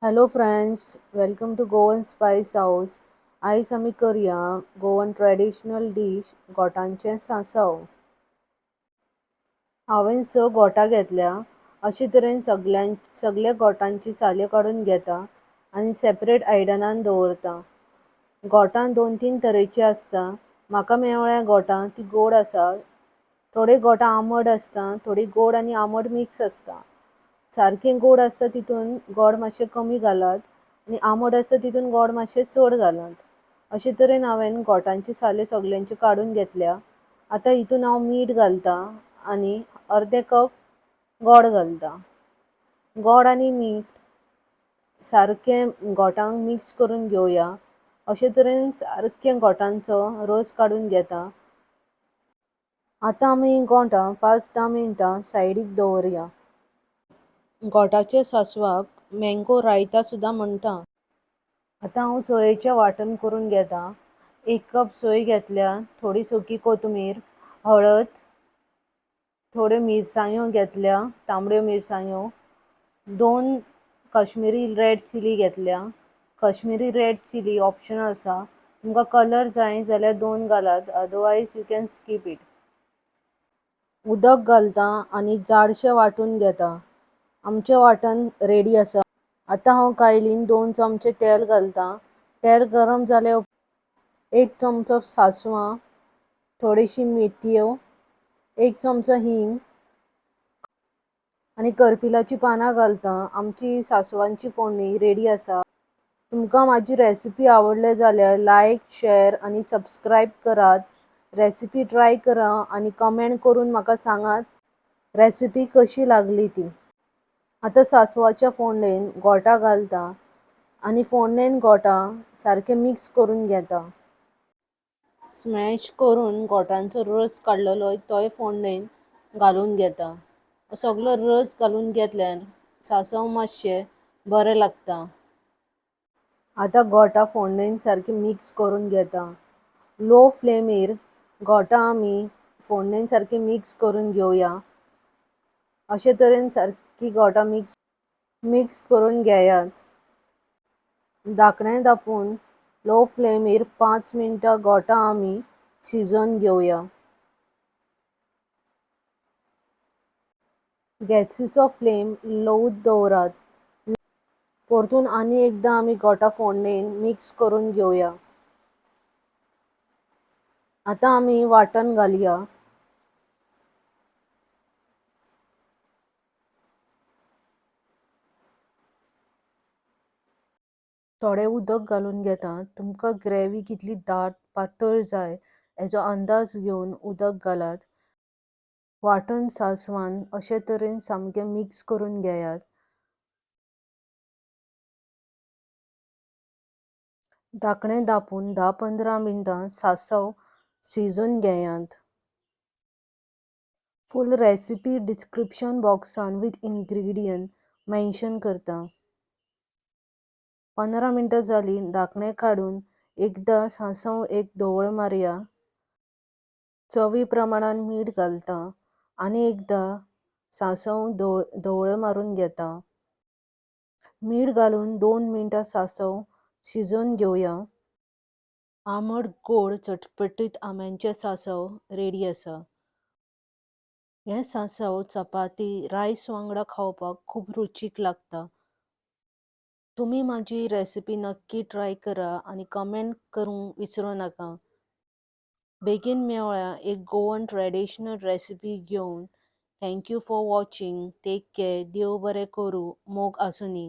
Hello friends, welcome to Goan Spice House. आज आम्ही करूया गोवन ट्रेडिशनल डिश गोठांचे सांसव. हांवें गोठा घेतल्या. अशे तरेन सगळे गोठांची साले काढून घेता आणि सेपरेट आयदनान दवरता. गोठां 2-3 तरेची असता. म्हाका मेवळ्या गोठां ती गोड आसा. थोडे गोठां आंबट असता, थोडी गोड आणि आंबट मिक्स असता. सारके गोड आसता तितून गोड मातशें कमी घालात आणि आंबट आसता तितून गोड मातशें चड घालात. अशे तरेन हांवें गोठांची साले सगळ्यांची काढून घेतल्या. आतां हितून हांव मीठ घालता आणि अर्दे कप गोड घालता. गोड आणि मीठ सारकें गोठांक मिक्स करून घेवया. अशे तरेन सारकें गोठांचो रोस काढून घेता. आतां आमी गोठां 5-10 मिनटां सायडीक दवरया. घोटाचे सासवाक मँगो रायता सुद्दां म्हणटा. आतां हांव सोयेचें वांटण करून घेता. 1 कप सोय घेतल्या, थोडी सुकी कोथमीर, हळद, थोड्यो मिरसांग्यो घेतल्या, तांबड्यो मिरसांग्यो, 2 काश्मीरी रेड चिली घेतल्या. काश्मीरी रेड चिली ऑप्शनल आसा. तुमकां कलर जाय जाल्यार 2 घालात, otherwise you can skip it. उदक घालता आणि जाडशें वांटून घेता. आमचें वांटण रेडी आसा. आतां हांव कायलीन 2 चमचे तेल घालता. तेल गरम जाले उपरांत 1 चमचो सासवां, थोडीशी मेथयो, 1 चमचो हिंग आणि करपिलाची पानां घालता. आमची सासवांची फोडणी रेडी आसा. तुमकां म्हाजी रेसिपी आवडले जाल्यार लायक, शेअर आणि सबस्क्राईब करात. रेसिपी ट्राय करा आणि कमेंट करून म्हाका सांगात रेसिपी कशी लागली ती. आतां सासवाच्या फोडणेन गोठा घालता आणि फोडणेन गोठा सारकें मिक्स करून घेता. स्मॅश करून गोठांचो रस काडलेलो तोय फोडणेन घालून घेता. सगळो रस घालून घेतल्यार सासव मातशें बरें लागता. आतां गोठा फोडणेन सारकें मिक्स करून घेता. लो फ्लेमीर गोठा आमी फोडणेन सारकें मिक्स करून घेवया. अशे तरेन सारकी गोठा मिक्स करून घेयात. धाकणें धापून लो फ्लेमीर 5 मिनटां गोठा आमी शिजोवन घेवया. गॅसीचो फ्लेम लोच दवरात. परतून आनी एकदां आमी गोठा फोडणेन मिक्स करून घेवया. आतां आमी वांटण घालया. थोडें उदक घालून घेता. तुमकां ग्रेवी कितली दाट पातळ जाय हेचो अंदाज घेवन उदक घालात. वांटण सासवान अशे तरेन सामकें मिक्स करून घेयात. धाकणें धापून 10-15 मिनटां सासव शिजोवन घेयात. फूल रेसिपी डिस्क्रिप्शन बॉक्सान विथ इन्ग्रेडियंट मेन्शन करता. 15 मिनटां जालीं, धाकणें काडून एकदां सासव एक धवळ मारया. चवी प्रमाणान मीठ घालता आणि एकदां सासव धवळ मारून घेता. मीठ घालून 2 मिनटां सासव शिजोवन घेवया. आंबट गोड चटपटीत आंब्याचें सासव रेडी आसा. हें सासव चपाती, रायस वांगडा खावपाक खूब रुचीक लागता. तुम्ही माझी रेसिपी नक्की ट्राय करा आणि कमेंट करूंक विसरूं नाका. बेगीन मेवळ्या एक गोवन ट्रेडिशनल रेसिपी घेवन. Thank you for watching. Take care. देव बरें करूं. मोग आसूनी.